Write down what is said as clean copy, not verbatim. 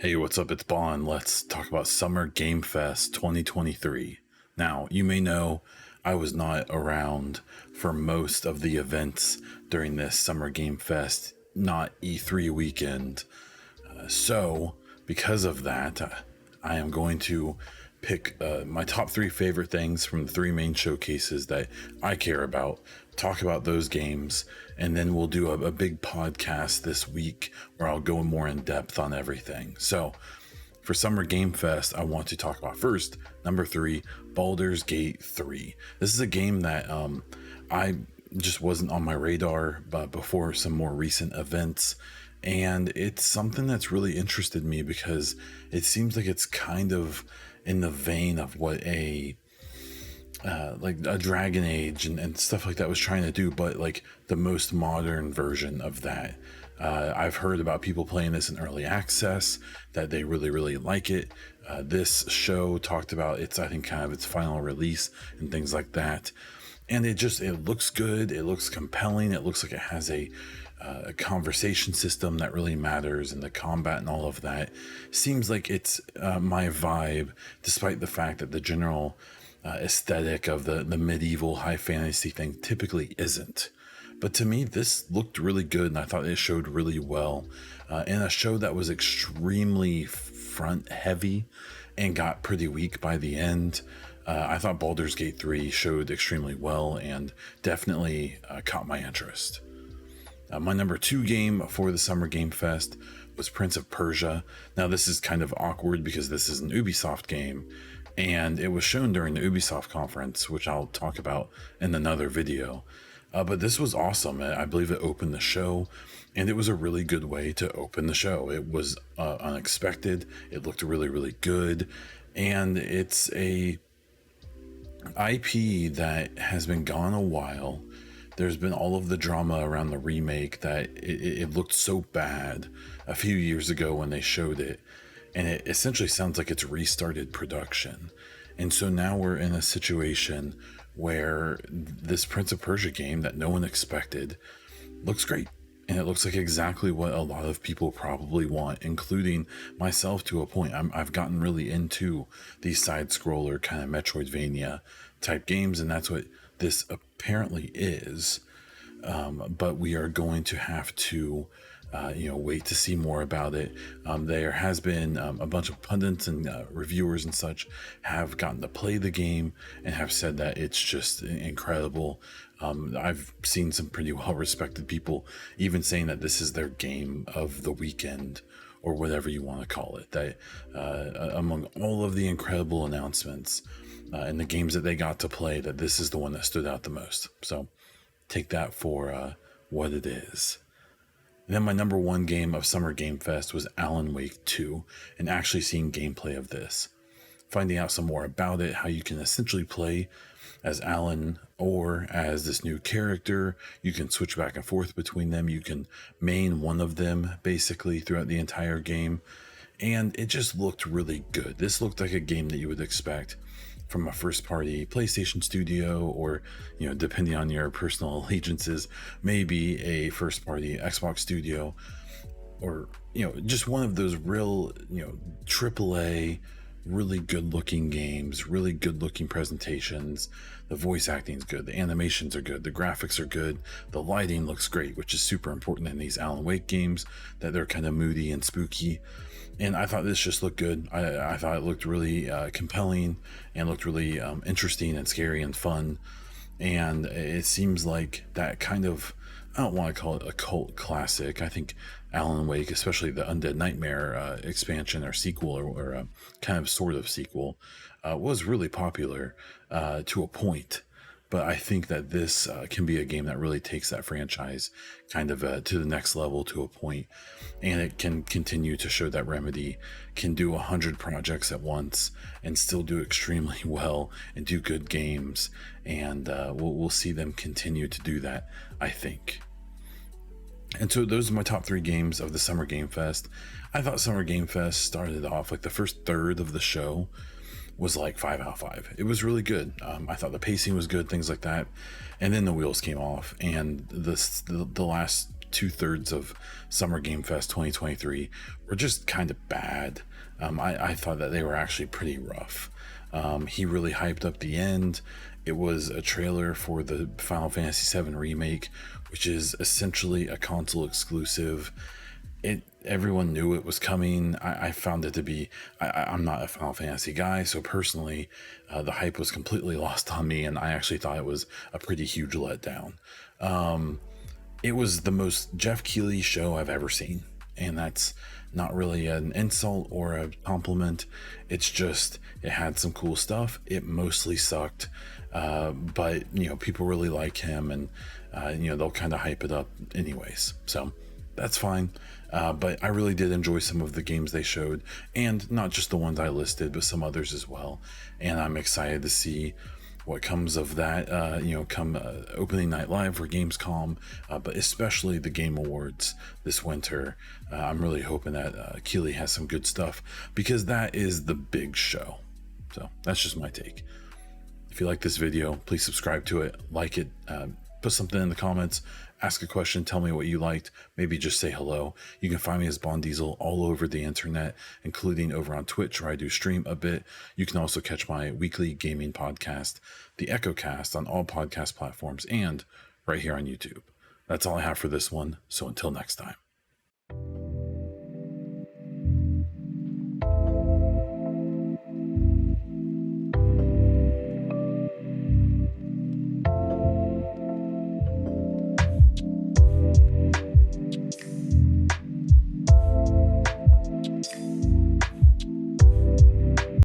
Hey, what's up? It's Bond. Let's talk about Summer Game Fest 2023. Now, you may know I was not around for most of the events during this Summer Game Fest, not E3 weekend. So, because of that, I am going to pick my top three favorite things from the three main showcases that I care about, talk about those games, and then we'll do a big podcast this week where I'll go more in depth on everything. So, for Summer Game Fest, I want to talk about first, number three, Baldur's Gate 3. This is a game that I just wasn't on my radar but before some more recent events. And it's something that's really interested me because it seems like it's kind of in the vein of what like a Dragon Age and stuff like that was trying to do, but like the most modern version of that. I've heard about people playing this in early access, that they really, really like it. This show talked about its, I think, kind of its final release and things like that. And it looks good. It looks compelling. It looks like it has a conversation system that really matters, and the combat and all of that seems like it's my vibe, despite the fact that the general aesthetic of the medieval high fantasy thing typically isn't. But to me, this looked really good, and I thought it showed really well in a show that was extremely front heavy and got pretty weak by the end. I thought Baldur's Gate 3 showed extremely well and definitely caught my interest. My number two game for the Summer Game Fest was Prince of Persia. Now, this is kind of awkward because this is an Ubisoft game, and it was shown during the Ubisoft conference, which I'll talk about in another video. But this was awesome. I believe it opened the show, and it was a really good way to open the show. It was unexpected. It looked really, really good, and it's a IP that has been gone a while. There's been all of the drama around the remake that it looked so bad a few years ago when they showed it, and it essentially sounds like it's restarted production. And so now we're in a situation where this Prince of Persia game that no one expected looks great. And it looks like exactly what a lot of people probably want, including myself to a point. I've gotten really into these side-scroller kind of Metroidvania type games, and that's what this apparently is. But we are going to have to wait to see more about it. There has been a bunch of pundits and reviewers and such have gotten to play the game and have said that it's just incredible. I've seen some pretty well-respected people even saying that this is their game of the weekend, or whatever you want to call it. That among all of the incredible announcements and the games that they got to play, that this is the one that stood out the most. So take that for what it is. And then my number one game of Summer Game Fest was Alan Wake 2, and actually seeing gameplay of this. Finding out some more about it, how you can essentially play as Alan or as this new character. You can switch back and forth between them. You can main one of them basically throughout the entire game. And it just looked really good. This looked like a game that you would expect from a first-party PlayStation studio, or, depending on your personal allegiances, maybe a first-party Xbox studio, or, just one of those real, AAA, really good-looking games, really good-looking presentations. The voice acting is good, the animations are good, the graphics are good, the lighting looks great, which is super important in these Alan Wake games, that they're kind of moody and spooky. And I thought this just looked good. I thought it looked really compelling and looked really interesting and scary and fun. And it seems like that kind of, I don't want to call it a cult classic. I think Alan Wake, especially the Undead Nightmare expansion or sequel, or a kind of sort of sequel, was really popular to a point. But I think that this can be a game that really takes that franchise kind of to the next level to a point, and it can continue to show that Remedy can do 100 projects at once and still do extremely well and do good games, and we'll see them continue to do that, I think. And so those are my top three games of the Summer Game Fest. I thought Summer Game Fest started off like the first third of the show was like 5 out of 5. It was really good. I thought the pacing was good, things like that. And then the wheels came off, and the last 2/3 of Summer Game Fest 2023 were just kind of bad. I thought that they were actually pretty rough. He really hyped up the end. It was a trailer for the Final Fantasy VII Remake, which is essentially a console exclusive. Everyone knew it was coming. I found it to be, I'm not a Final Fantasy guy, so personally, the hype was completely lost on me, and I actually thought it was a pretty huge letdown. It was the most Jeff Keighley show I've ever seen, and that's not really an insult or a compliment. It's just, it had some cool stuff. It mostly sucked, but people really like him, and they'll kind of hype it up anyways, so that's fine. But I really did enjoy some of the games they showed, and not just the ones I listed, but some others as well. And I'm excited to see what comes of that, come opening night live for Gamescom, but especially the Game Awards this winter. I'm really hoping that Keighley has some good stuff, because that is the big show. So that's just my take. If you like this video, please subscribe to it, like it, put something in the comments, ask a question, tell me what you liked, maybe just say hello. You can find me as Bond Diesel all over the internet, including over on Twitch, where I do stream a bit. You can also catch my weekly gaming podcast, The EchoCast, on all podcast platforms and right here on YouTube. That's all I have for this one, so until next time.